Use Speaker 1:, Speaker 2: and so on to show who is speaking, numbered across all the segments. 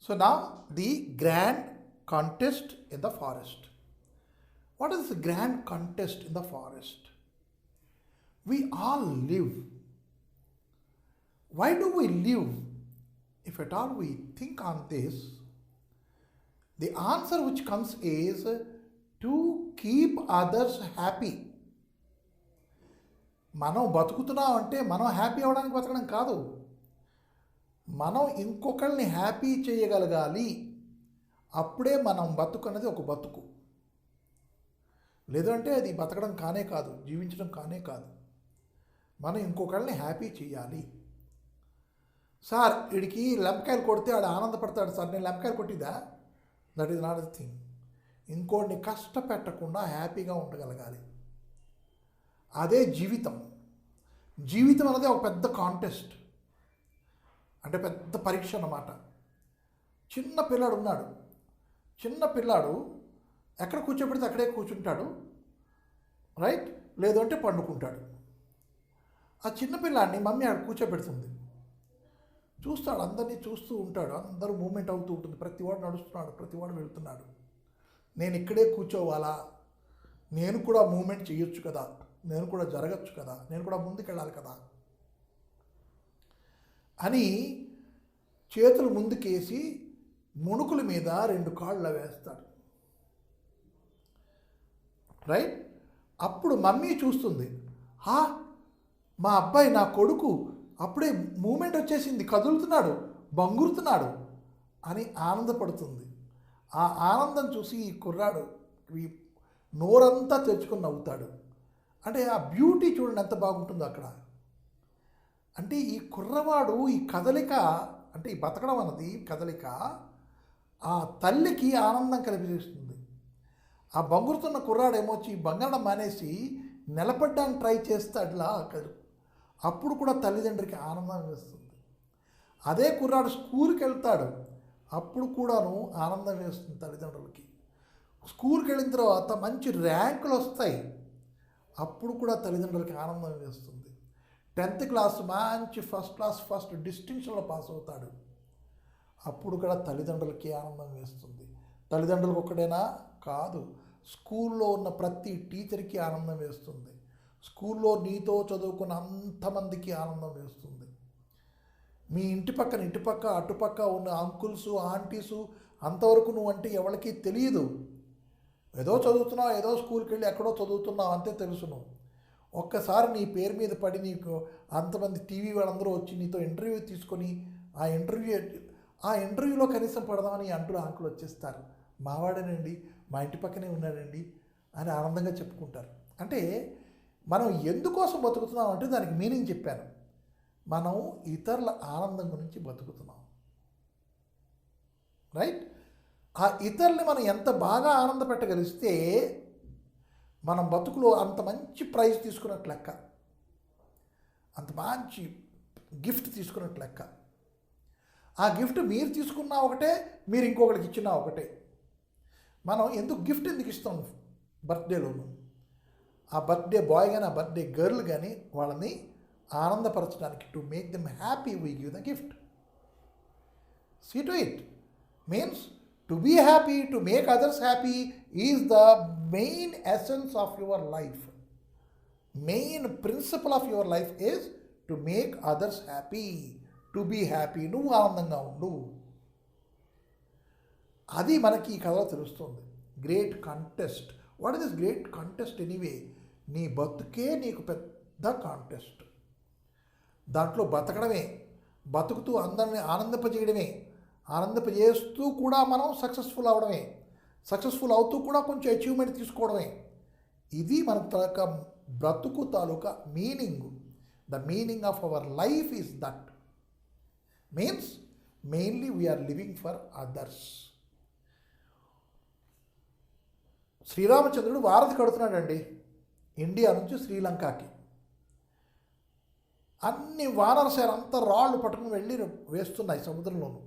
Speaker 1: So now the grand contest in the forest. What is the grand contest in the forest? We all live. Why do we live? If at all we think on this, the answer which comes is to keep others happy. మనం బతుకుతున్నాం అంటే మనం happy అవ్వడానికి బతకడం కాదు, మనం ఇంకొకరిని happy చేయగలగాలి. అప్పుడే మనం బతుకు అనేది ఒక బతుకు. లేదంటే అది బతకడం కానే కాదు, జీవించడం కానే కాదు. మనం ఇంకొకరిని హ్యాపీ చేయాలి. సార్ వీడికి లెంపకాయలు కొడితే ఆడు ఆనందపడతాడు సార్, నేను లెంపకాయలు కొట్టిదా? That is not the thing. ఇంకోటిని కష్టపెట్టకుండా హ్యాపీగా ఉండగలగాలి. అదే జీవితం. జీవితం అనేది ఒక పెద్ద కాంటెస్ట్, అంటే పెద్ద పరీక్ష అన్నమాట. చిన్న పిల్లాడు ఉన్నాడు, చిన్న పిల్లాడు ఎక్కడ కూర్చోబెడితే అక్కడే కూర్చుంటాడు, రైట్? లేదు అంటే పండుకుంటాడు. ఆ చిన్న పిల్లాడిని మమ్మీ అక్కడ కూర్చోబెడుతుంది, చూస్తాడు, అందరినీ చూస్తూ ఉంటాడు. అందరూ మూమెంట్ అవుతూ ఉంటుంది, ప్రతివాడు నడుస్తున్నాడు, ప్రతివాడు వెళుతున్నాడు. నేను ఇక్కడే కూర్చోవాలా? నేను కూడా మూమెంట్ చేయొచ్చు కదా, నేను కూడా జరగచ్చు కదా, నేను కూడా ముందుకెళ్ళాలి కదా అని చేతులు ముందుకేసి ముణుకుల మీద 2 కాళ్ళు వేస్తాడు, రైట్? అప్పుడు మమ్మీ చూస్తుంది, మా అబ్బాయి, నా కొడుకు అప్పుడే మూమెంట్ వచ్చేసింది, కదులుతున్నాడు, బంగురుతున్నాడు అని ఆనందపడుతుంది. ఆ ఆనందం చూసి ఈ కుర్రాడు నోరంతా తెచ్చుకొని నవ్వుతాడు. అంటే ఆ బ్యూటీ చూడండి ఎంత బాగుంటుందో అక్కడ. అంటే ఈ కుర్రవాడు ఈ కదలిక, అంటే ఈ బతకడం అన్నది కదలిక ఆ తల్లికి ఆనందం కలిగిస్తుంది. ఆ బంగురుతున్న కుర్రాడేమొచ్చి బంగారం మానేసి నిలబడ్డానికి ట్రై చేస్తాడులా, అప్పుడు కూడా తల్లిదండ్రికి ఆనందం వేస్తుంది. అదే కుర్రాడు స్కూల్కి వెళ్తాడు, అప్పుడు కూడాను ఆనందం వేస్తుంది తల్లిదండ్రులకి. స్కూల్కి వెళ్ళిన తర్వాత మంచి ర్యాంకులు వస్తాయి, అప్పుడు కూడా తల్లిదండ్రులకి ఆనందం వేస్తుంది. 10th క్లాస్ మంచి ఫస్ట్ క్లాస్ ఫస్ట్ డిస్టింక్షన్లో పాస్ అవుతాడు, అప్పుడు కూడా తల్లిదండ్రులకి ఆనందం వేస్తుంది. తల్లిదండ్రులకు ఒక్కడేనా కాదు, స్కూల్లో ఉన్న ప్రతి టీచర్కి ఆనందం వేస్తుంది. స్కూల్లో నీతో చదువుకున్న అంతమందికి ఆనందం వేస్తుంది. మీ ఇంటి పక్కన ఇటుపక్క అటుపక్క ఉన్న అంకుల్సు ఆంటీసు అంతవరకు నువ్వు అంటే ఎవరికి తెలియదు. ఏదో చదువుతున్నావు, ఏదో స్కూల్కి వెళ్ళి ఎక్కడో చదువుతున్నావు అంతే తెలుసును. ఒక్కసారి నీ పేరు మీద పడి నీకు అంతమంది టీవీ వాళ్ళందరూ వచ్చి నీతో ఇంటర్వ్యూ తీసుకొని ఆ ఇంటర్వ్యూలో కనీసం పడదామని అంకులు వచ్చేస్తారు. మావాడేనండి, మా ఇంటి పక్కనే ఉన్నాడండి అని ఆనందంగా చెప్పుకుంటారు. అంటే మనం ఎందుకోసం బతుకుతున్నాం అంటే దానికి మీనింగ్ చెప్పాను. మనం ఇతరుల ఆనందం గురించి బతుకుతున్నాం, రైట్? ఆ ఇతరుల్ని మనం ఎంత బాగా ఆనంద పెట్టగలిస్తే మనం బతుకులో అంత మంచి ప్రైజ్ తీసుకున్నట్టు లెక్క, అంత మంచి గిఫ్ట్ తీసుకున్నట్టు లెక్క. ఆ గిఫ్ట్ మీరు తీసుకున్నా ఒకటే, మీరు ఇంకొకరికి ఇచ్చినా ఒకటే. మనం గిఫ్ట్ ఎందుకు ఇస్తాం బర్త్డేలోను? ఆ బర్త్డే బాయ్ కానీ ఆ బర్త్డే గర్ల్ కానీ వాళ్ళని ఆనందపరచడానికి, to make them happy we give the gift. See to it means to be happy, to make others happy is the main essence of your life. Main principle of your life is to make others happy, to be happy. నువ్వు ఆనందంగా ఉండు, అది మనకి ఈ కథలో తెలుస్తుంది. Great contest. What is this great contest anyway? నీ బతుకే నీకు పెద్ద కాంటెస్ట్. దాంట్లో బతకడమే, బతుకుతూ అందరిని ఆనందింపజేయడమే, ఆనందింపజేస్తూ కూడా మనం సక్సెస్ఫుల్ అవడమే, సక్సెస్ఫుల్ అవుతూ కూడా కొంచెం అచీవ్మెంట్ తీసుకోవడమే. ఇది మన తాలూకా బ్రతుకు తాలూకా meaning. The meaning of our life is that. Means mainly we are living for others. శ్రీరామచంద్రుడు వారధి కడుతున్నాడండి ఇండియా నుంచి శ్రీలంకకి. అన్ని వానరసేన అంతా రాళ్ళు పట్టుకుని వెళ్ళి వేస్తున్నాయి సముద్రంలోనూ.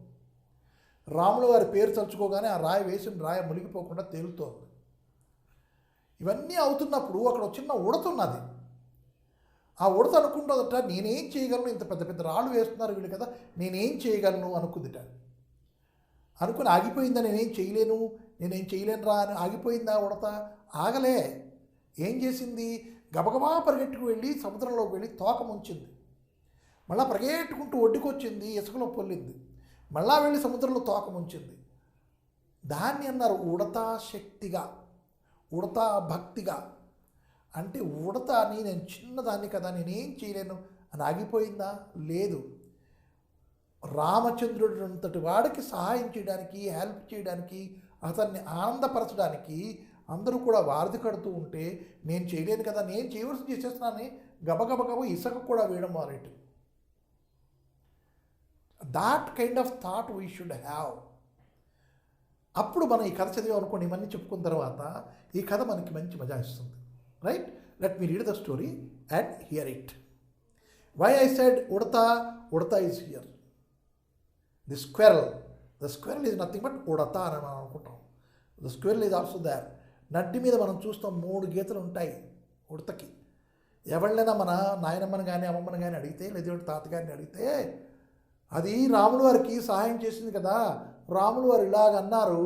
Speaker 1: రాముల వారి పేరు తలుచుకోగానే ఆ రాయి వేసిన రాయి మునిగిపోకుండా తేలుతోంది. ఇవన్నీ అవుతున్నప్పుడు అక్కడ చిన్న ఉడతున్నది. ఆ ఉడత అనుకుంటుందట, నేనేం చేయగలను, ఇంత పెద్ద పెద్ద రాళ్ళు వేస్తున్నారు వీళ్ళు కదా, నేనేం చేయగలను అనుకుందిట. అనుకుని ఆగిపోయిందా, నేనేం చేయలేను రా అని ఆగిపోయిందా ఉడత? ఆగలే. ఏం చేసింది? గబగబా పరిగెట్టుకు వెళ్ళి సముద్రంలోకి వెళ్ళి తోక ముంచింది. మళ్ళా పరిగెట్టుకుంటూ ఒడ్డుకొచ్చింది, ఇసుకలో పొల్లింది. మళ్ళా వెళ్ళి సముద్రంలో తోక ముంచింది. దాన్ని అన్నారు ఉడతా శక్తిగా, ఉడతా భక్తిగా. అంటే ఉడత అని నేను చిన్నదాన్ని కదా, నేనేం చేయలేను అని ఆగిపోయిందా? లేదు. రామచంద్రుడు అంతటి వాడికి సహాయం చేయడానికి, హెల్ప్ చేయడానికి, అతన్ని ఆనందపరచడానికి అందరూ కూడా వారధి కడుతూ ఉంటే నేను చేయలేను కదా, నేను చేయవలసి చేసేస్తున్నానని గబగబగబ ఇసుక కూడా వేయడం మొదలెట్టు. That kind of thought we should have. అప్పుడు మనం ఈ కథ చదివాం అనుకోండి, ఇవన్నీ చెప్పుకున్న తర్వాత ఈ కథ మనకి మంచి మజా ఇస్తుంది. Right? Let me read the story and hear it. Why I said ఉడత is here. The squirrel is nothing but ఉడత అని మనం అనుకుంటాం. The squirrel is also there. నడ్డి మీద మనం చూస్తాం 3 గీతలు ఉంటాయి ఉడతకి. ఎవరినైనా మన నాయనమ్మని కానీ అమ్మమ్మని కానీ అడిగితే, లేదంటే తాతగారిని అడిగితే, అది రాములు వారికి సహాయం చేసింది కదా, రాములు వారు ఇలాగన్నారు,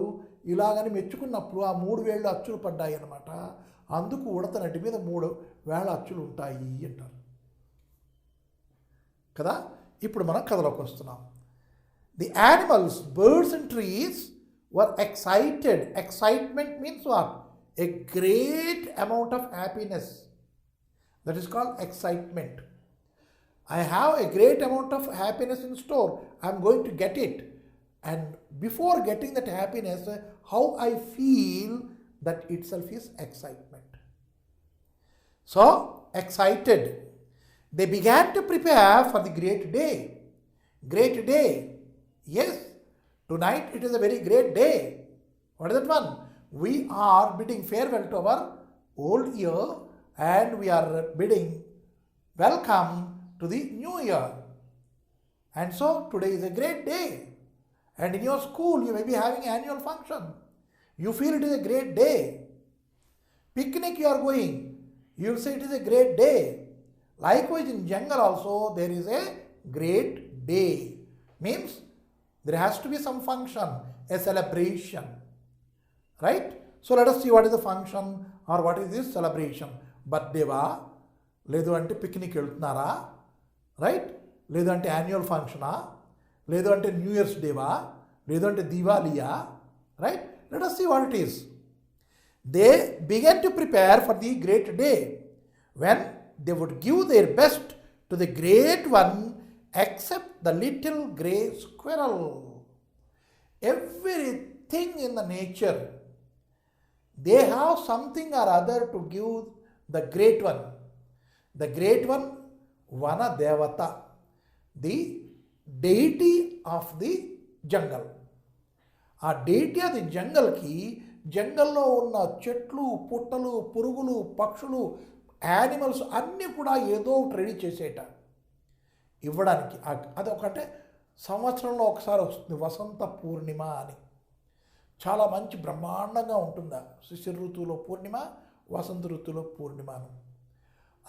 Speaker 1: ఇలాగని మెచ్చుకున్నప్పుడు ఆ 3 వేళ్ళు అచ్చులు పడ్డాయి అన్నమాట. అందుకు ఉడత నడ్డి మీద 3 వేళ్ళ అచ్చులు ఉంటాయి అంటారు కదా. ఇప్పుడు మనం కథలోకి వస్తున్నాం. The animals, birds and trees were excited. Excitement means what? A great amount of happiness. That is called excitement. I have a great amount of happiness in store. I am going to get it. And before getting that happiness, how I feel, that itself is excitement. So, excited. They began to prepare for the great day. Great day. Yes. Tonight it is a very great day. What is that one? We are bidding farewell to our old year and we are bidding welcome to the new year. And so today is a great day. And in your school you may be having annual function. You feel it is a great day. Picnic you are going. You will say it is a great day. Likewise in jungle also there is a great day. Means there has to be some function, a celebration, right? So let us see what is the function or what is this celebration. Birthday va, ledu ante picnic veltunara, right? Ledu ante annual function a, ledu ante New Year's Day va, ledu ante Diwaliya, right? Let us see what it is. They began to prepare for the great day when they would give their best to the great one, except the little grey squirrel. Everything in the nature, they have something or other to give the great one. The great one, Vana Devata, the deity of the jungle. ఆ deity of the jungle కి జంగల్లో ఉన్న చెట్లు, పుట్టలు, పురుగులు, పక్షులు, animals అన్నీ కూడా ఏదో ఒకటి రెడీ చేసేట ఇవ్వడానికి. అది ఒకటే సంవత్సరంలో ఒకసారి వస్తుంది, వసంత పూర్ణిమ అని. చాలా మంచి బ్రహ్మాండంగా ఉంటుందా శిశిర ఋతువులో పూర్ణిమ, వసంత ఋతువులో పూర్ణిమను.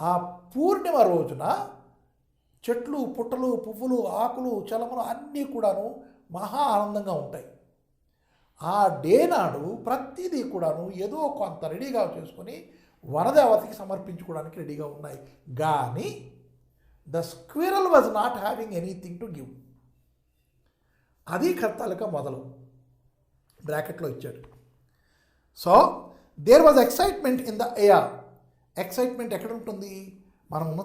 Speaker 1: ఆ పూర్ణిమ రోజున చెట్లు, పుట్టలు, పువ్వులు, ఆకులు, చలమలు అన్నీ కూడాను మహా ఆనందంగా ఉంటాయి. ఆ డే నాడు ప్రతిదీ కూడాను ఏదో కొంత రెడీగా చేసుకొని వనదేవతకి సమర్పించుకోవడానికి రెడీగా ఉన్నాయి. కానీ the squirrel was not having anything to give. అది కర్తాలిక మొదలు బ్రాకెట్లో ఇచ్చాడు. So there was excitement in the air. Excitement ఎక్కడ ఉంటుంది? మనం ఉన్న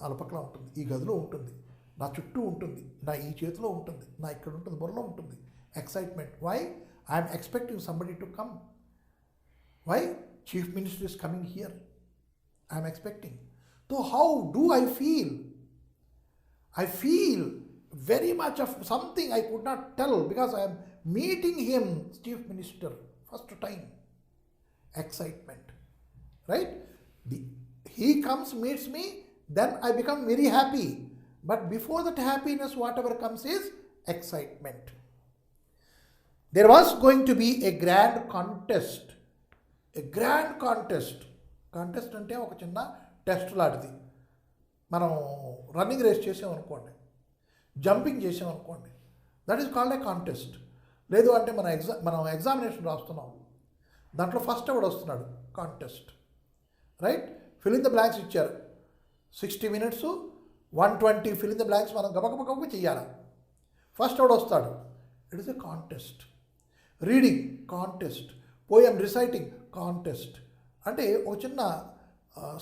Speaker 1: అలపక్కల ఉంటుంది, ఈ గదిలో ఉంటుంది, నా చుట్టూ ఉంటుంది, నా ఈ చేతిలో ఉంటుంది, నా ఇక్కడ ఉంటుంది, బుర్రలో ఉంటుంది. Excitement. Why? I'm expecting somebody to come. Why? Chief minister is coming here. I'm expecting. So how do I feel? I feel very much of something I could not tell because I am meeting him, Chief Minister, first time. Excitement, right? He comes, meets me, then I become very happy. But before that happiness, whatever comes is excitement. There was going to be a grand contest. A grand contest. Contest అంటే ఒక చిన్న test లాంటిది. మనం running race చేసామనుకోండి, jumping చేసామనుకోండి, that is called a contest. లేదు అంటే మనం ఎగ్జామినేషన్ రాస్తున్నాం, దాంట్లో ఫస్ట్ ఎవడు వస్తున్నాడు, contest, right? Fill in the blanks ఇచ్చారు, 60 minutes 120 fill in the blanks మనం గబగబ చేయాలి. ఫస్ట్ ఎవడు వస్తాడు, it is a contest. Reading contest, poem reciting contest. అంటే ఒక చిన్న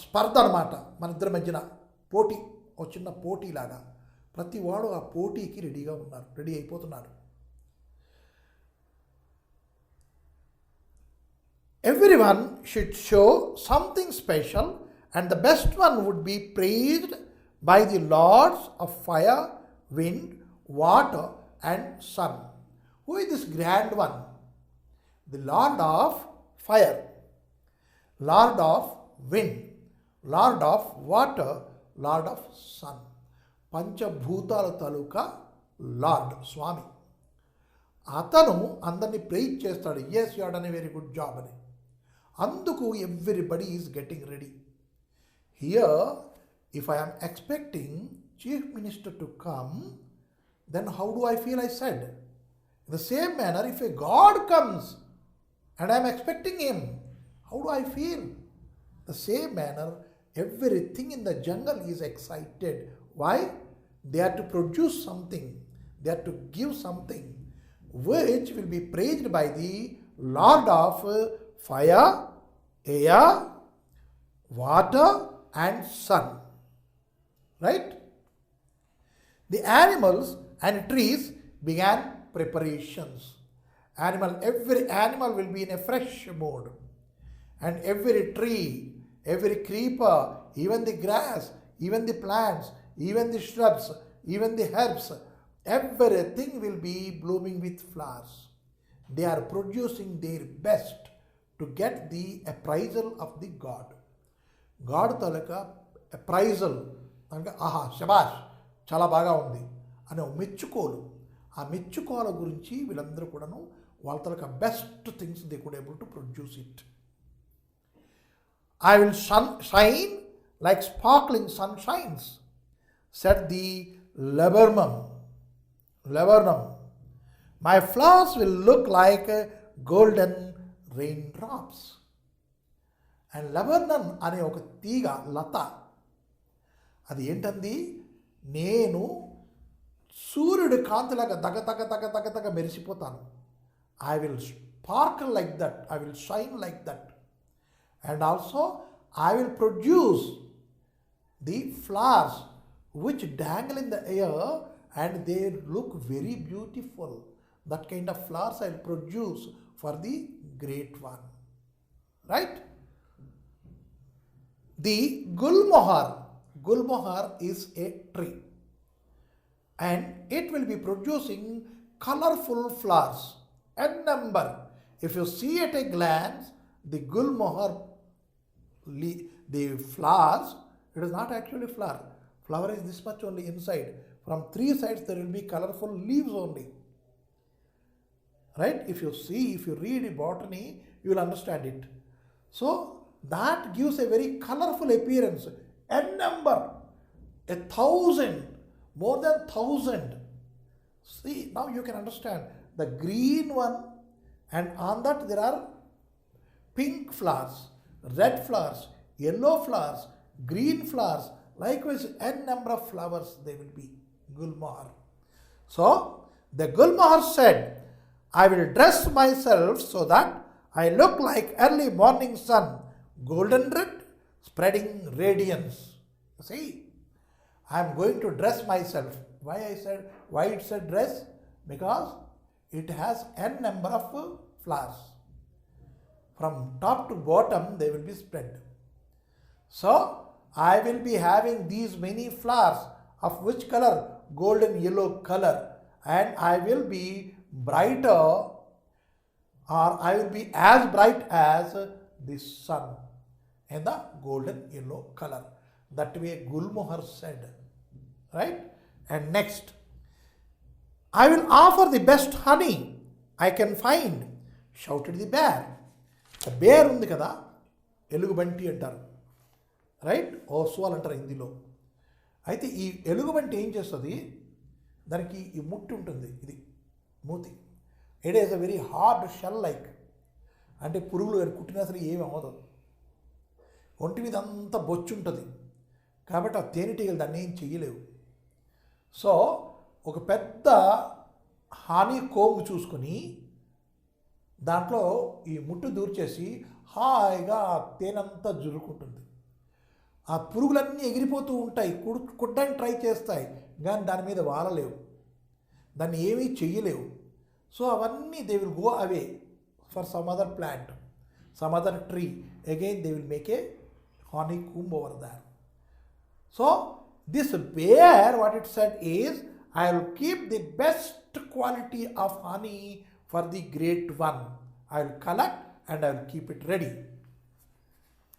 Speaker 1: స్పర్ధ అనమాట మన ఇద్దరి మధ్యన, పోటీ, ఒక చిన్న పోటీలాగా. ప్రతి వాడు ఆ పోటీకి రెడీ అయిపోతున్నారు. Everyone should show something special, and the best one would be praised by the lords of fire, wind, water, and sun. Who is this grand one? The Lord of fire, Lord of wind, Lord of water, Lord of sun. పంచభూతాల తాలూకా lord, స్వామి. అతను అందరినీ praise చేస్తాడు, yes you are done a very good job అని. అందుకు everybody is getting ready. Here if I am expecting chief minister to come, then how do I feel? I said, in the same manner, if a God comes and I am expecting him, how do I feel? The same manner, everything in the jungle is excited. Why? They are to produce something, they are to give something which will be praised by the Lord of fire, air, water and sun. Right? The animals and trees began preparations. Every animal will be in a fresh mood, and every tree, every creeper, even the grass, even the plants, even the shrubs, even the herbs, everything will be blooming with flowers. They are producing their best to get the appraisal of the God. God taluka appraisal అంటే ఆహా శబాష్ చాలా బాగా ఉంది అనే మెచ్చుకోలు. ఆ మెచ్చుకోల గురించి వీళ్ళందరూ కూడాను వాళ్ళ తాలూకా best things they could able to produce it. I will shine like sparkling sunshines, said the laburnum. My flowers will look like golden raindrops. And laburnum అనే ఒక తీగ, లత, అది ఏంటంది, నేను సూర్యుడి కాంతిలాగా తగ మెరిసిపోతాను. I will sparkle like that, I will shine like that. And also I will produce the flowers which dangle in the air and they look very beautiful. That kind of flowers I will produce for the great one. Right? The Gulmohar is a tree and it will be producing colorful flowers, a number. If you see at a glance the Gulmohar, the flowers, it is not actually flower. Flower is this much only inside. From 3 sides there will be colorful leaves only. Right? If you see, if you read botany, you will understand it. So that gives a very colorful appearance. A number, 1,000, more than 1,000. See, now you can understand the green one, and on that there are pink flowers, red flowers, yellow flowers, green flowers. Likewise, n number of flowers they will be. Gulmohar. So, the Gulmohar said, I will dress myself so that I look like early morning sun, golden red, spreading radiance. See, I am going to dress myself. Why it said dress? Because it has n number of flowers. From top to bottom, they will be spread. So, I will be having these many flowers of which color? Golden yellow color, and I will be brighter, or I will be as bright as the sun in the golden yellow color. That way Gulmohar said. Right? And next, I will offer the best honey I can find, shouted the bear. The bear ఉంది కదా, ఎలుగుబంటి అంటారు. Right, Oswal అంటారు హిందీలో. అయితే ఈ ఎలుగుబంటి ఏం చేస్తుంది, దానికి ఈ ముట్టి ఉంటుంది, ఇది మూతి, it is a very hard shell like. అంటే పురుగులు కుట్టినా సరే ఏమి అవ్వదు, ఒంటి మీద అంతా బొచ్చు ఉంటుంది కాబట్టి ఆ తేనెటీగలు దాన్ని ఏం చెయ్యలేవు. సో ఒక పెద్ద హానీ కోంబ్ చూసుకొని దాంట్లో ఈ ముట్టు దూర్చేసి హాయిగా ఆ తేనంతా జురుకుంటుంది. ఆ పురుగులన్నీ ఎగిరిపోతూ ఉంటాయి, కుట్టడానికి ట్రై చేస్తాయి, కానీ దాని మీద వాలలేవు, దాన్ని ఏమీ చెయ్యలేవు. సో అవన్నీ they will go away for some other plant, some other tree. Again they will make a honeycomb over there. So this bear, what it said is, I will keep the best quality of honey for the great one. I will collect and I will keep it ready.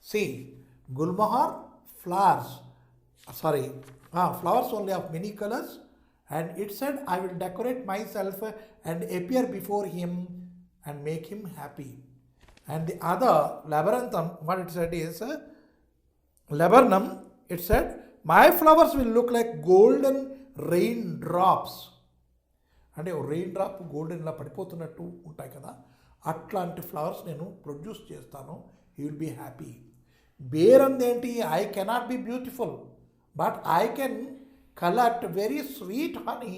Speaker 1: See, Gulmohar flowers, flowers only of many colors, and it said, I will decorate myself and appear before him and make him happy. And the other labyrinthum, what it said is, laburnum, it said, my flowers will look like golden raindrops. అంటే rain drop golden ఇలా పడిపోతున్నట్టు ఉంటాయి కదా, అట్లాంటి flowers నేను produce చేస్తాను. He will be happy. Bear అందేంటి, I cannot be beautiful but I can collect very sweet honey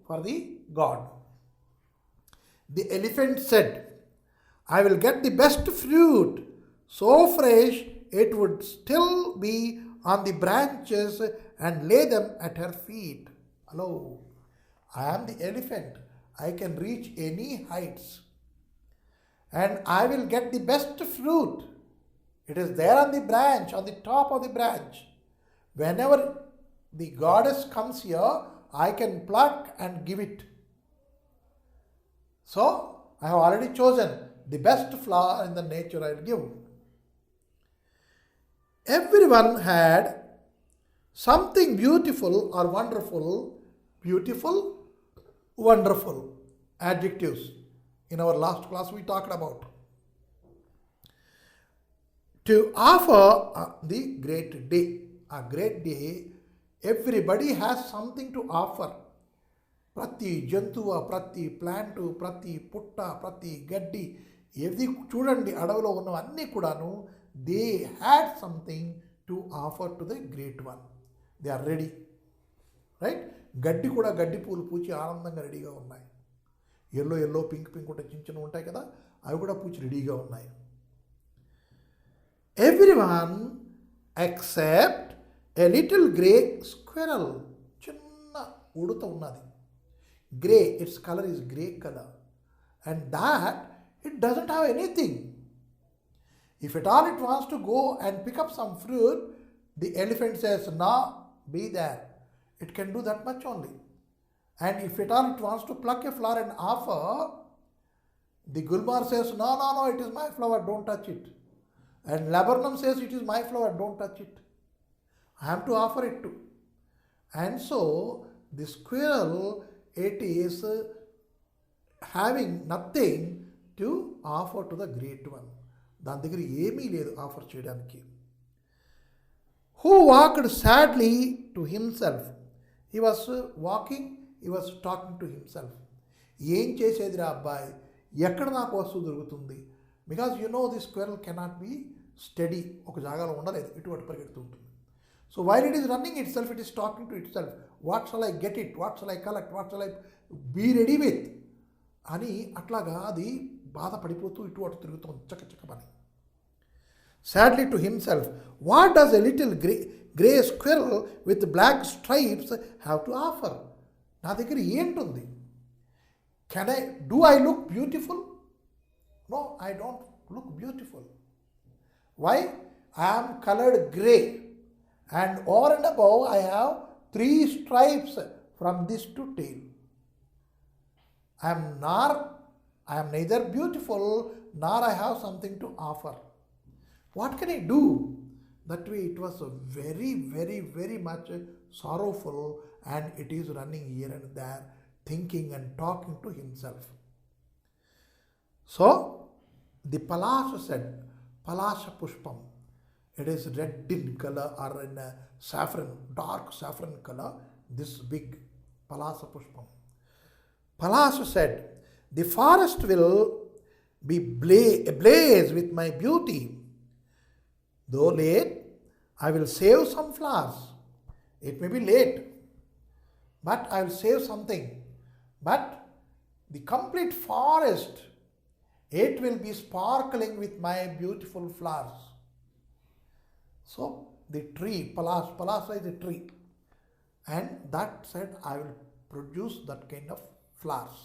Speaker 1: for the god. The elephant said, I will get the best fruit, so fresh it would still be on the branches and lay them at her feet. Hello, I am the elephant. I can reach any heights. And I will get the best fruit. It is there on the branch, on the top of the branch. Whenever the goddess comes here, I can pluck and give it. So, I have already chosen the best flower in the nature I will give. Everyone had something beautiful or wonderful, beautiful, wonderful adjectives. In our last class we talked about. To offer the great day. A great day, everybody has something to offer. ప్రతి జంతువు, ప్రతి plant, ప్రతి పుట్ట, ప్రతి గడ్డి, ఏది చూడండి అడవిలో ఉన్నవన్నీ కూడాను, they had something to offer to the great one. They are ready, right? గడ్డి కూడా గడ్డి పూలు పూచి ఆనందంగా రెడీగా ఉన్నాయి. ఎల్లో పింక్ ఉంటే చిన్న ఉంటాయి కదా, అవి కూడా పూచి రెడీగా ఉన్నాయి. ఎవ్రీవన్ ఎక్సెప్ట్ ఎ లిటిల్ గ్రే స్క్విరల్. చిన్న ఉడత ఉన్నది, grey, it's colour is grey colour, and that it doesn't have anything. If at all it wants to go and pick up some fruit, the elephant says, no, be there. It can do that much only. And if at all it wants to pluck a flower and offer, the Gulmohar says, no, it is my flower, don't touch it. And laburnum says, it is my flower, don't touch it. I have to offer it too. And so, the squirrel, it is having nothing to offer to the great one. దాని దగ్గర ఏమీ లేదు offer చేయడానికి. Who walked sadly to himself. He was walking, he was talking to himself. ఏం చేసేదిరా అబ్బాయి, ఎక్కడ నాకు వస్తువు దొరుకుతుంది? Because you know the squirrel cannot be steady, ఒక జాగాలో ఉండలేదు, ఇటువంటి పరిగెడుతూ ఉంటుంది. So while it is running itself, it is talking to itself. What shall I get it, what shall I collect, what shall I be ready with అని అట్లాగా అది బాధపడిపోతూ ఇటు అటు తిరుగుతుంది చక్కచక్కమని. Sadly to himself, what does a little grey squirrel with black stripes have to offer. నా దగ్గర ఏంటుంది? Do I look beautiful? No, I don't look beautiful. Why? I am coloured grey and over and above I have 3 stripes from this to tail. I am neither beautiful nor I have something to offer. What can I do? That way it was very, very, very much sorrowful, and it is running here and there, thinking and talking to himself. So, the Palasha said, Palasha Pushpam. It is red in color or in a saffron, dark saffron color, this big Palasha Pushpam. Palasha said, The forest will be ablaze with my beauty. Though late, I will save some flowers. It may be late, but I will save something. But the complete forest, it will be sparkling with my beautiful flowers. So the tree, Palasa is a tree. And that said, I will produce that kind of flowers.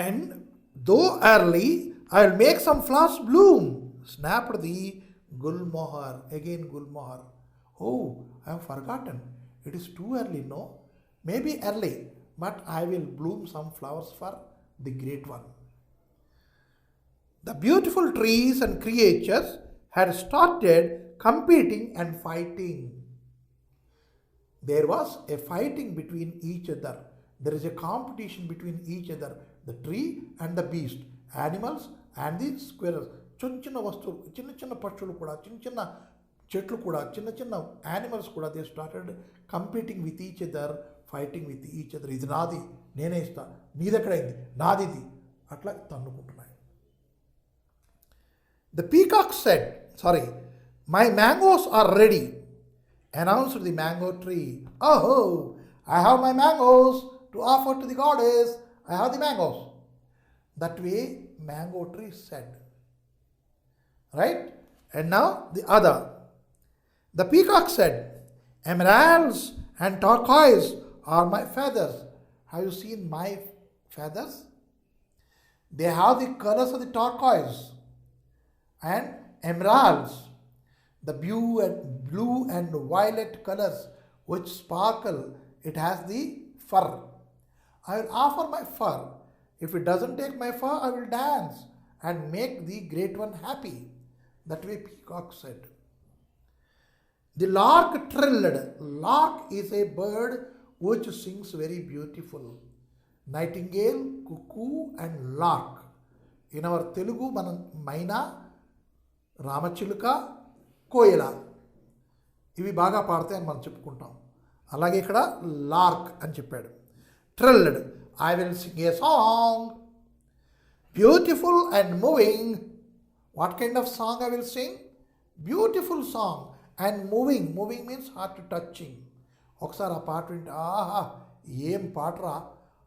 Speaker 1: And though early, I will make some flowers bloom. Snapped the Gulmohar. Again Gulmohar. Oh, I have forgotten. It is too early, no? Maybe early, but I will bloom some flowers for the great one. The beautiful trees and creatures had started competing and fighting. There was a fighting between each other. There is a competition between each other. The tree and the beast, animals and the squirrels. చిన్న వస్తువులు, చిన్న పక్షులు కూడా, చిన్న చెట్లు కూడా, చిన్న animals కూడా, they started competing with each other, fighting with each other. ఇది నాది, నేనే ఇస్తా, నీదెక్కడైంది, నాది ఇది, అట్లా తన్నుకుంటున్నాయి. The peacock said, my mangoes are ready, announced the mango tree. Oh, I have my mangoes to offer to the goddess. I have the mangoes. That way, mango tree said. Right? And now the other. The peacock said, emeralds and turquoise are my feathers. Have you seen my feathers? They have the colors of the turquoise and emeralds, the blue and violet colors which sparkle. It has the fur. I will offer my fur. If it doesn't take my fur, I will dance and make the great one happy. That way peacock said. The lark trilled. Lark is a bird which sings very beautiful. Nightingale, cuckoo and lark. In our Telugu, మనం మైనా, రామచిలుక, కోయిల ఇవి బాగా పాడతాయని మనం చెప్పుకుంటాం. అలాగే ఇక్కడ lark అని చెప్పాడు. ట్రిల్డ్, I will sing a song. Beautiful and moving. What kind of song I will sing? Beautiful song and moving. Moving means heart touching. ఒకసారి ఆ పాట వింటే ఆహా ఏం పాటరా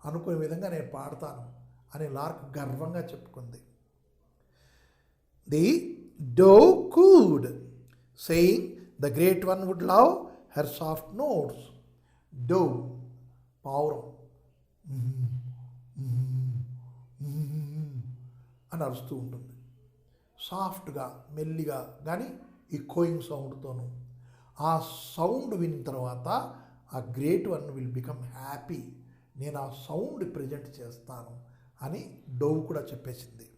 Speaker 1: అనుకునే విధంగా నేను పాడతాను అని లార్క్ గర్వంగా చెప్పుకుంది. The dove cooed, saying the great one would love her soft notes. Dove, పావురం అని అరుస్తూ ఉంటుంది. సాఫ్ట్గా, మెల్లిగా, కానీ ఈ కోయింగ్ సౌండ్తోనూ. ఆ సౌండ్ విన్న తర్వాత ఆ great one will become happy. నేను ఆ సౌండ్ ప్రజెంట్ చేస్తాను అని డోవ్ కూడా చెప్పేసింది.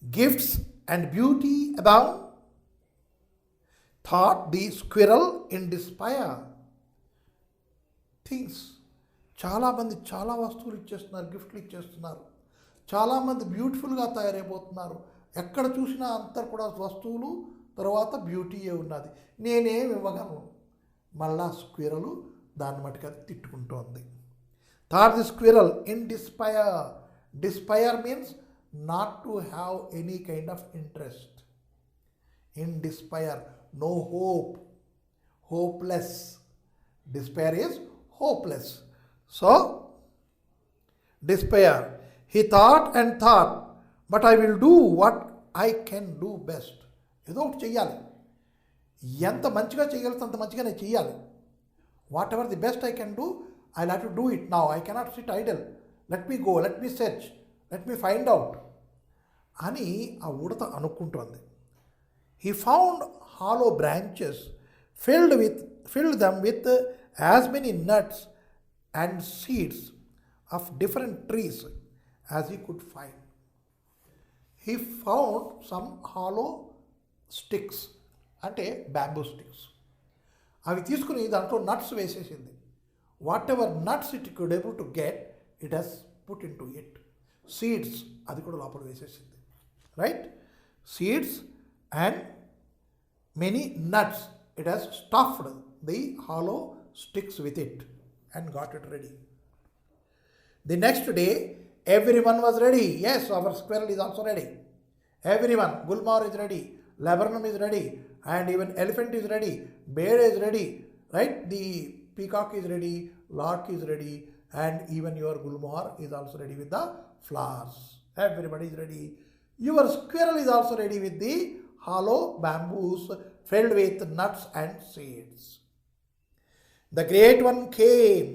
Speaker 1: Gifts and beauty abound, thought the squirrel in despair. Things, చాలామంది చాలా వస్తువులు ఇచ్చేస్తున్నారు, గిఫ్ట్లు ఇచ్చేస్తున్నారు. చాలామంది బ్యూటిఫుల్గా తయారైపోతున్నారు. ఎక్కడ చూసినా అంతా కూడా వస్తువులు, తర్వాత బ్యూటీయే ఉన్నది. నేనేం ఇవ్వగలను? మళ్ళా స్క్విరలు దాన్ని మటుకు అది తిట్టుకుంటోంది. Thought the squirrel in despair. Despair means not to have any kind of interest. In despair, no hope, hopeless. Despair is hopeless. So, despair. He thought and thought, but I will do what I can do best. ఏదో ఒకటి చెయ్యాలి. ఎంత మంచిగా చేయగలిగితే అంత మంచిగా నేను చెయ్యాలి. What ever the best I can do, I have to do it now. I cannot SIT Idol. Let me go, let me search, let me find out అని ఆ ఉడత అనుకుంటోంది. He found hollow branches, filled them with as many nuts and seeds of different trees as he could find. He found some hollow sticks, అంటే bamboo sticks. అవి తీసుకుని దాంట్లో nuts వేసేసింది. Whatever nuts it could able to get, it has put into it. Seeds, అది కూడా లోపల వేసేసింది. Right, seeds and many nuts. It has stuffed the hollow sticks with it and got it ready. The next day, everyone was ready. Yes, our squirrel is also ready. Everyone, Gulmar is ready, Laburnum is ready, and even elephant is ready, bear is ready, right? The peacock is ready, lark is ready, and even your Gulmar is also ready with the flowers. Everybody is ready. Your squirrel is also ready with the hollow bamboos filled with nuts and seeds. The great one came.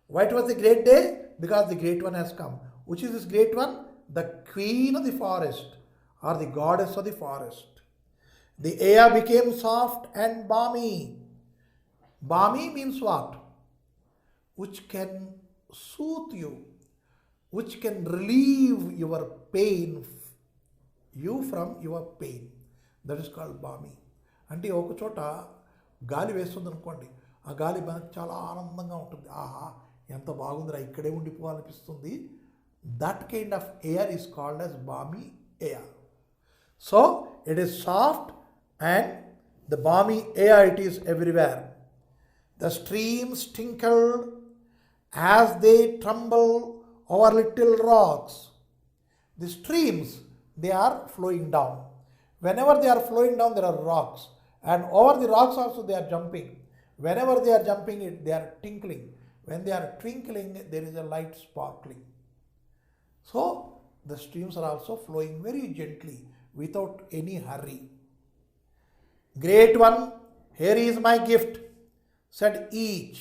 Speaker 1: Why it was the great day? Because the great one has come. Which is this great one? The queen of the forest, or the goddess of the forest. The air became soft and balmy. Balmy means what? Which can soothe you, which can relieve your pain, you from your pain. That is called balmy. అంటే ఒక చోట గాలి వేస్తుంది అనుకోండి, ఆ గాలి మనకు చాలా ఆనందంగా ఉంటుంది. ఆహా, ఎంత బాగుందిరా, ఇక్కడే ఉండిపోవాలనిపిస్తుంది. That kind of air is called as balmy air. So it is soft and the balmy air it is everywhere. The streams tinkled as they tremble over little rocks. The streams, they are flowing down. Whenever they are flowing down, there are rocks. And over the rocks also they are jumping. Whenever they are jumping, they are tinkling. When they are twinkling, there is a light sparkling. So the streams are also flowing very gently, without any hurry. Great one, here is my gift, said each.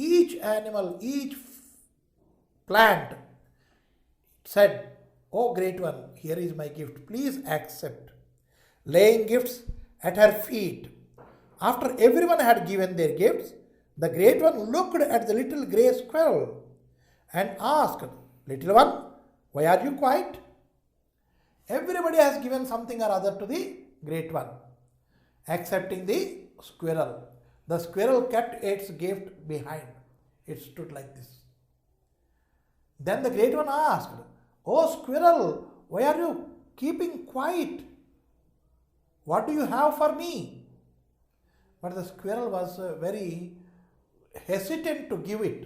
Speaker 1: Each animal, each plant said, oh great one, here is my gift, please accept. Laying gifts at her feet. After everyone had given their gifts, the great one looked at the little grey squirrel and asked, little one, why are you quiet? Everybody has given something or other to the great one, excepting the squirrel. The squirrel kept its gift behind. It stood like this. Then the great one asked, oh squirrel, why are you keeping quiet? What do you have for me? But the squirrel was very hesitant to give it.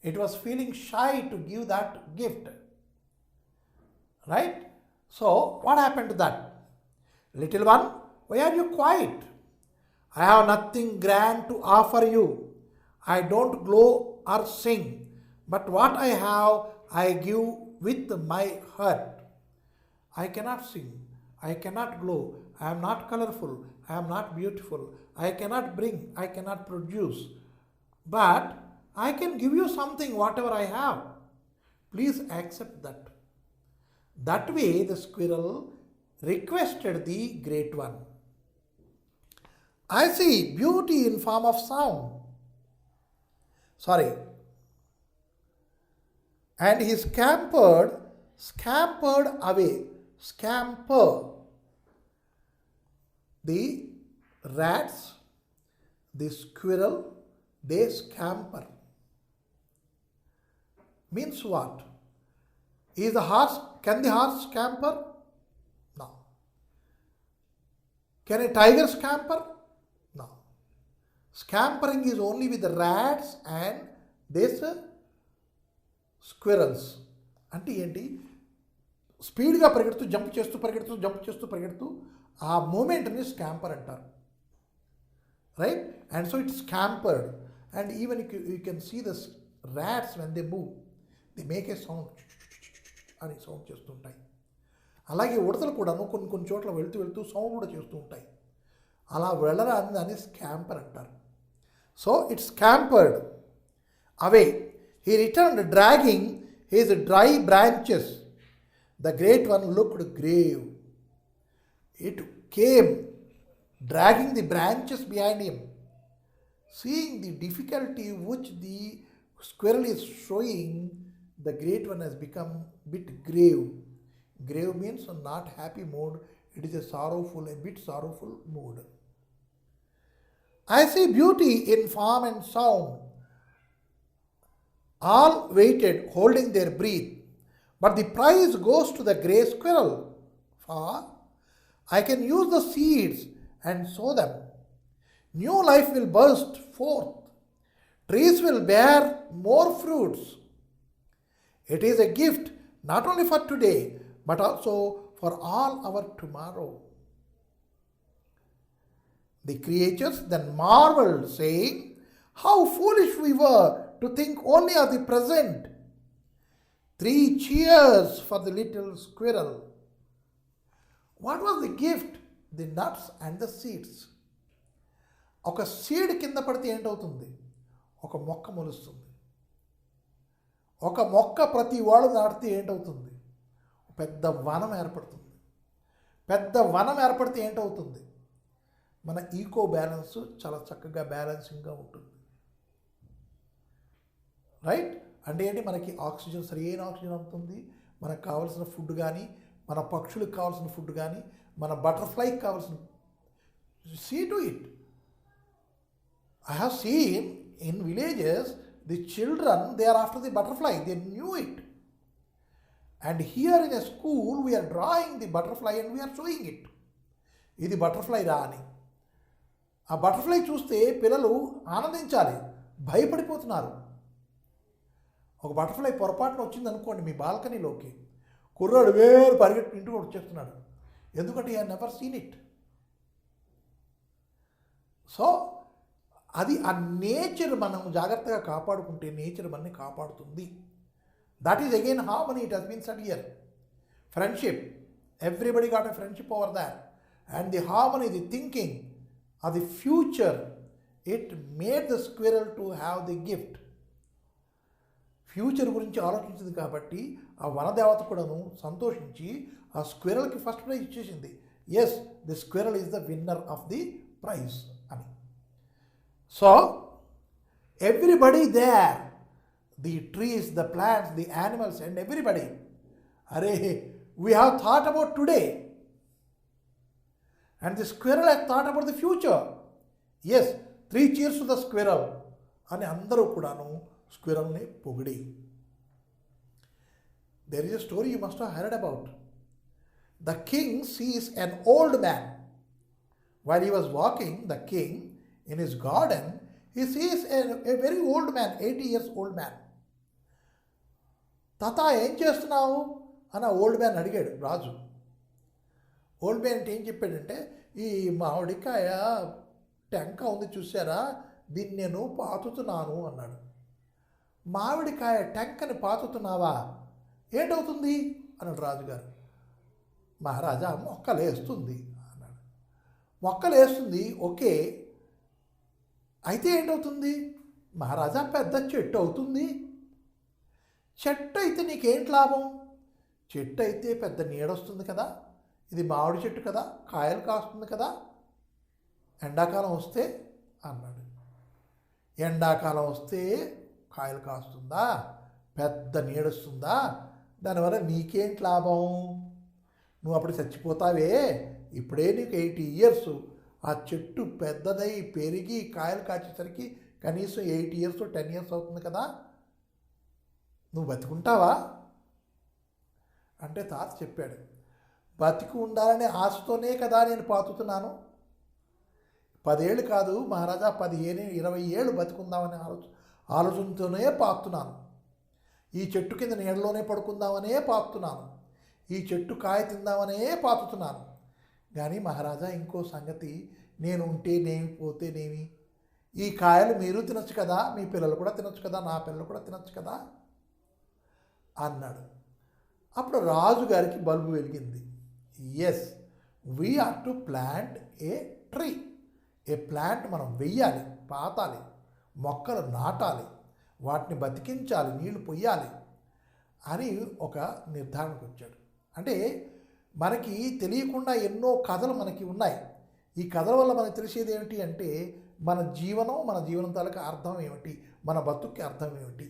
Speaker 1: It was feeling shy to give that gift. Right? So, what happened to that? Little one, why are you quiet? I have nothing grand to offer you. I don't glow or sing, but what I have, I give with my heart. I cannot sing, I cannot glow, I am not colorful, I am not beautiful, I cannot bring, I cannot produce, but I can give you something, whatever I have. Please accept that. That way the squirrel requested the great one. I see beauty in form of sound. Sorry. And he scampered away. Scamper. The rats, the squirrel, they scamper. Means what? Is the horse, can the horse scamper? No. Can a tiger scamper? No. Scampering is only with the rats and these squirrels. అంటే ఏంటి, స్పీడ్గా పరిగెడుతూ jump చేస్తూ ఆ మూమెంట్ని scamper అంటారు. Right? And so it scampered. And even you can see the rats when they move, they make a sound అని sound చేస్తూ ఉంటాయి. అలాగే ఉడతలు కూడాను కొన్ని చోట్ల వెళ్తూ సౌండ్ కూడా చేస్తూ ఉంటాయి. అలా వెళ్ళరాని దాన్ని స్కాంపర్ అంటారు. So it scampered away. He returned dragging his dry branches. The great one looked grave. It came dragging the branches behind him. Seeing the difficulty which the squirrel is showing, the great one has become bit grave. Grave means a not happy mood. It is a bit sorrowful mood. I see beauty in form and sound. All waited, holding their breath. But the prize goes to the grey squirrel. For I can use the seeds and sow them. New life will burst forth. Trees will bear more fruits. It is a gift not only for today, but also for all our tomorrow. The creatures then marveled, saying, how foolish we were to think only of the present. 3 cheers for the little squirrel. What was the gift? The nuts and the seeds. ఒక seed కింద పడితే ఏంటవుతుంది? ఒక మొక్క మొలుస్తుంది. ఒక మొక్క ప్రతి వాడు నాటితే ఏంటవుతుంది? పెద్ద వనం ఏర్పడుతుంది. పెద్ద వనం ఏర్పడితే ఏంటవుతుంది? మన ఈకో బ్యాలెన్స్ చాలా చక్కగా బ్యాలెన్సింగ్గా ఉంటుంది. రైట్? అంటే ఏంటి? మనకి ఆక్సిజన్, సరైన ఆక్సిజన్ అందుతుంది. మనకు కావాల్సిన ఫుడ్ కానీ, మన పక్షులకు కావాల్సిన ఫుడ్ కానీ, మన బటర్ఫ్లైకి కావాల్సిన, see to it. I have seen in villages, the children, they are after the butterfly, they knew it. And here in a school, we are drawing the butterfly and we are showing it. ఇది butterfly రా అని. ఆ butterfly చూస్తే పిల్లలు ఆనందించాలి, భయపడిపోతున్నారు. ఒక butterfly పొరపాటున వచ్చింది అనుకోండి మీ బాల్కనీలోకి, కుర్రాడు వేరు పరిగెట్టి ఇంటికి వచ్చేస్తున్నాడు. ఎందుకంటే I never seen it. So అది ఆ నేచర్ మనం జాగ్రత్తగా కాపాడుకుంటే నేచర్ మనని కాపాడుతుంది. That is again harmony. It has been said here. Friendship, everybody got a friendship over there. And the harmony, the thinking of the future, it made the squirrel to have the gift. Future గురించి ఆలోచించింది కాబట్టి ఆ వనదేవత కూడాను సంతోషించి ఆ స్క్విరల్కి first prize ఇచ్చేసింది. Yes, the squirrel is the winner of the praise అని. So everybody there, the trees, the plants, the animals and everybody, we have thought about today and the squirrel has thought about the future. Yes, 3 cheers to the squirrel అని అందరూ కూడాను స్క్విరల్ని పొగిడి. There is a story you must have heard about. The king sees an old man. While he was walking, the king, in his garden, he sees a very old man, 80 years old man. తాత ఏం చేస్తున్నావు అని ఆ old man అడిగాడు రాజు. Old man అంటే ఏం చెప్పాడంటే, ఈ మామిడికాయ టెంక ఉంది చూసారా, దీన్ని నేను పాతుతున్నాను అన్నాడు. మామిడికాయ టెంకని పాతుతున్నావా, ఏంటవుతుంది అన్నాడు రాజుగారు. మహారాజా మొక్కలేస్తుంది అన్నాడు. మొక్కలేస్తుంది, ఓకే, అయితే ఏంటవుతుంది? మహారాజా పెద్ద చెట్టు అవుతుంది. చెట్టు అయితే నీకేంటి లాభం? చెట్టు అయితే పెద్ద నీడొస్తుంది కదా, ఇది మామిడి చెట్టు కదా, కాయలు కాస్తుంది కదా, ఎండాకాలం వస్తే అన్నాడు. ఎండాకాలం వస్తే కాయలు కాస్తుందా, పెద్ద నీడొస్తుందా, దానివల్ల నీకేంటి లాభం? నువ్వు అప్పుడు చచ్చిపోతావే. ఇప్పుడే నీకు 80 years, ఆ చెట్టు పెద్దదై పెరిగి కాయలు కాచేసరికి కనీసం 8 years 10 years అవుతుంది కదా, నువ్వు బతికుంటావా అంటే తాత చెప్పాడు, బతికి ఉండాలనే ఆశతోనే కదా నేను పాతుతున్నాను. 10 ఏళ్ళు కాదు మహారాజా, 15, 20 ఏళ్ళు బతికుందామనే ఆలోచనతోనే పాతున్నాను. ఈ చెట్టు కింద నీడలోనే పడుకుందామనే పాతున్నాను. ఈ చెట్టు కాయ తిందామనే పాతుతున్నాను. కానీ మహారాజా ఇంకో సంగతి, నేను ఉంటే నేమి పోతే నేమి, ఈ కాయలు మీరు తినచ్చు కదా, మీ పిల్లలు కూడా తినచ్చు కదా, నా పిల్లలు కూడా తినచ్చు కదా అన్నాడు. అప్పుడు రాజుగారికి బల్బు వెలిగింది. Yes, we are to plant a tree. A plant మనం వెయ్యాలి, పాతాలి, మొక్కలు నాటాలి, వాటిని బతికించాలి, నీళ్లు పొయ్యాలి అని ఒక నిర్ధారణకు వచ్చాడు. అంటే మనకి తెలియకుండా ఎన్నో కథలు మనకి ఉన్నాయి. ఈ కథల వల్ల మనకు తెలిసేది ఏమిటి అంటే, మన జీవనం తాలూకా అర్థం ఏమిటి, మన బతుక్కి అర్థం ఏమిటి.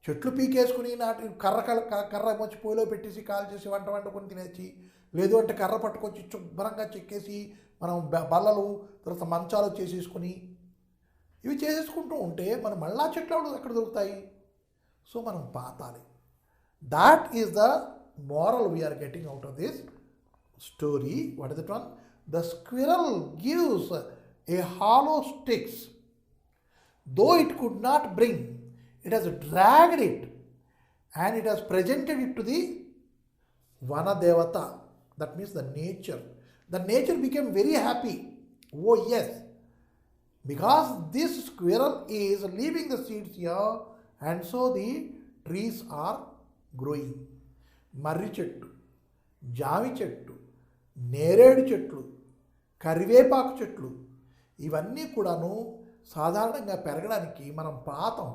Speaker 1: చెట్లు పీకేసుకుని నాటి కర్ర వచ్చి పొయ్యిలో పెట్టేసి కాల్ చేసి వండుకొని తినేసి, లేదు అంటే కర్ర పట్టుకొచ్చి శుభ్రంగా చెక్కేసి మనం బల్లలు తర్వాత మంచాలు చేసేసుకుని ఇవి చేసేసుకుంటూ ఉంటే మనం మళ్ళా చెట్లు ఎక్కడ దొరుకుతాయి? సో మనం పాతాలి. That is the moral we are getting out of this story. What is that one? The squirrel gives a hollow sticks, though it could not bring it has dragged it and it has presented it to the Vana Devata. That means the nature. The nature became very happy. Oh yes, because this squirrel is leaving the seeds here and so the trees are growing. మర్రి చెట్టు, జామి చెట్టు, నేరేడు చెట్లు, కరివేపాకు చెట్లు ఇవన్నీ కూడాను సాధారణంగా పెరగడానికి మనం పాతం,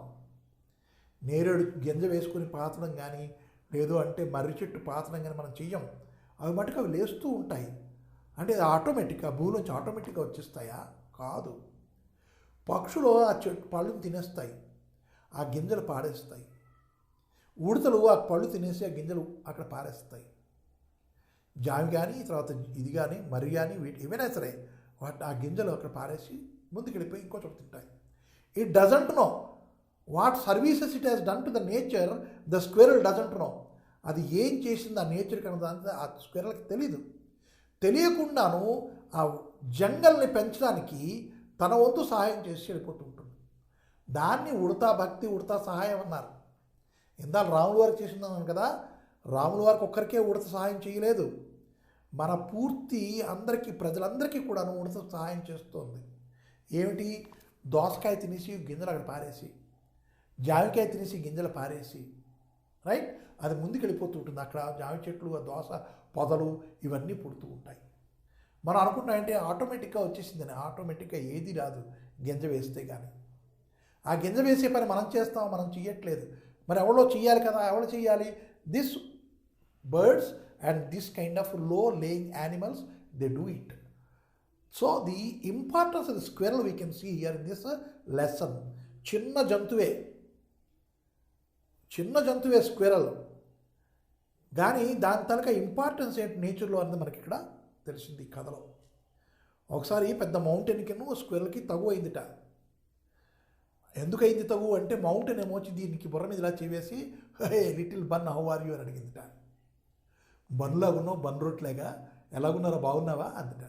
Speaker 1: నేరేడు గింజ వేసుకుని పాతడం కానీ లేదు అంటే మర్రి చెట్టు పాతడం కానీ మనం చెయ్యం. అవి మటుకు అవి లేస్తూ ఉంటాయి. అంటే అది ఆటోమేటిక్గా భూమి నుంచి ఆటోమేటిక్గా వచ్చేస్తాయా? కాదు. పక్షులు ఆ చెట్టు పళ్ళుని తినేస్తాయి, ఆ గింజలు పాడేస్తాయి. ఉడతలు ఆ పళ్ళు తినేసి ఆ గింజలు అక్కడ పారేస్తాయి. జామి కానీ తర్వాత ఇది కానీ మర్రి కానీ ఏవైనా సరే వాటి ఆ గింజలు అక్కడ పారేసి ముందుకు వెళ్ళిపోయి ఇంకో చోట తింటాయి. It doesn't know what services it has done to the nature. The squirrel doesn't know. అది ఏం చేసింది ఆ నేచర్కి అన్నదానికి ఆ స్క్విరల్కి తెలీదు. తెలియకుండాను ఆ జంగల్ని పెంచడానికి తన వంతు సహాయం చేసి వెళ్ళిపోతూ ఉంటుంది. దాన్ని ఉడతా భక్తి, ఉడతా సహాయం అన్నారు. ఇందాక రాముల వారికి చేసిందన్నాను కదా, రాముల వారికి ఒక్కరికే ఉడత సహాయం చేయలేదు, మన పూర్తి అందరికీ ప్రజలందరికీ కూడాను ఉడత సహాయం చేస్తుంది. ఏమిటి? దోసకాయ తినేసి గింజలు అక్కడ పారేసి, జామికాయ తినేసి గింజలు పారేసి, రైట్, అది ముందుకు వెళ్ళిపోతూ ఉంటుంది. అక్కడ జామి చెట్లు, ఆ దోస పొదలు ఇవన్నీ పుడుతూ ఉంటాయి. మనం అనుకుంటామంటే ఆటోమేటిక్గా వచ్చేసిందని. ఆటోమేటిక్గా ఏది రాదు గింజ వేస్తే కానీ. ఆ గింజ వేసే పని మనం చేస్తాం, మనం చెయ్యట్లేదు. మరి ఎవరో చెయ్యాలి కదా, ఎవరు చెయ్యాలి? This birds and this kind of low laying animals, they do it. So the importance of the squirrel we can see here in this lesson. చిన్న జంతువే స్క్విరల్, కానీ దాని తనక ఇంపార్టెన్స్ ఏంటి నేచర్లో అనేది మనకి ఇక్కడ తెలిసింది ఈ కథలో. ఒకసారి పెద్ద మౌంటైన్కి స్క్విరల్కి తగు అయిందిట. ఎందుకు అయింది తగు అంటే, మౌంటైన్ ఏమొచ్చి దీనికి బుర్ర మీద ఇలా చేవేసి hey little bun how are you అని అడిగిందిట. బన్లాగున్నావు, బన్ రొట్లేగా, ఎలాగున్నారా, బాగున్నావా అందుట.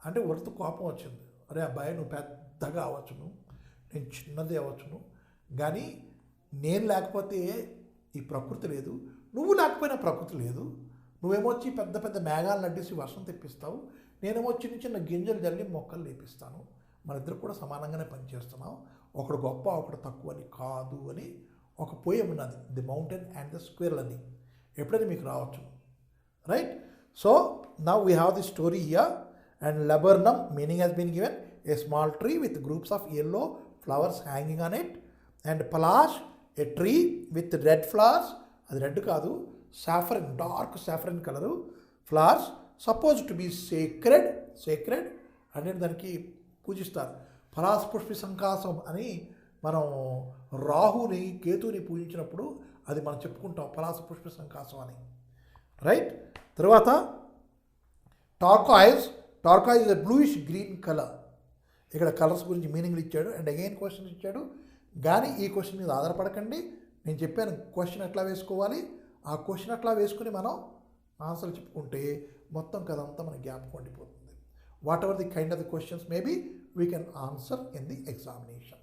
Speaker 1: అంటే ఉడత కోపం వచ్చింది. అరే అబ్బాయి, నువ్వు పెద్దగా అవ్వచ్చును, నేను చిన్నది అవ్వచ్చును, కానీ నేను లేకపోతే ఈ ప్రకృతి లేదు, నువ్వు లేకపోయినా ప్రకృతి లేదు. నువ్వేమొచ్చి పెద్ద పెద్ద మేఘాలను అడ్డేసి వర్షం తెప్పిస్తావు, నేనేమో చిన్న చిన్న గింజలు జల్లి మొక్కలు లేపిస్తాను. మన ఇద్దరు కూడా సమానంగానే పనిచేస్తున్నాం, ఒకడు గొప్ప ఒకడు తక్కువ అని కాదు అని ఒక పోయం ఉన్నది, the mountain and the squirrel అని. ఎప్పుడైనా మీకు రావచ్చు, right. So now we have the story here. And laburnum meaning has been given, a small tree with groups of yellow flowers hanging on it. And palash, a tree with red flowers, అది red కాదు, saffron, dark saffron colour flowers, suppose to be sacred అంటే దానికి పూజిస్తారు. పలాశ పుష్పి సంకాసం అని మనం రాహుని కేతుని పూజించినప్పుడు అది మనం చెప్పుకుంటాం, పలాశ పుష్పి సంకాసం అని, రైట్. తర్వాత turquoise is a bluish green colour. ఇక్కడ కలర్స్ గురించి మీనింగ్లు ఇచ్చాడు అండ్ అగైన్ క్వశ్చన్స్ ఇచ్చాడు. కానీ ఈ క్వశ్చన్ మీద ఆధారపడకండి, నేను చెప్పాను క్వశ్చన్ ఎట్లా వేసుకోవాలి, ఆ క్వశ్చన్ అట్లా వేసుకుని మనం ఆన్సర్ చెప్పుకుంటే మొత్తం కథ అంతా మన జ్ఞాపకం ఉండిపోతుంది. What ever the kind of the questions maybe we can answer in the examination.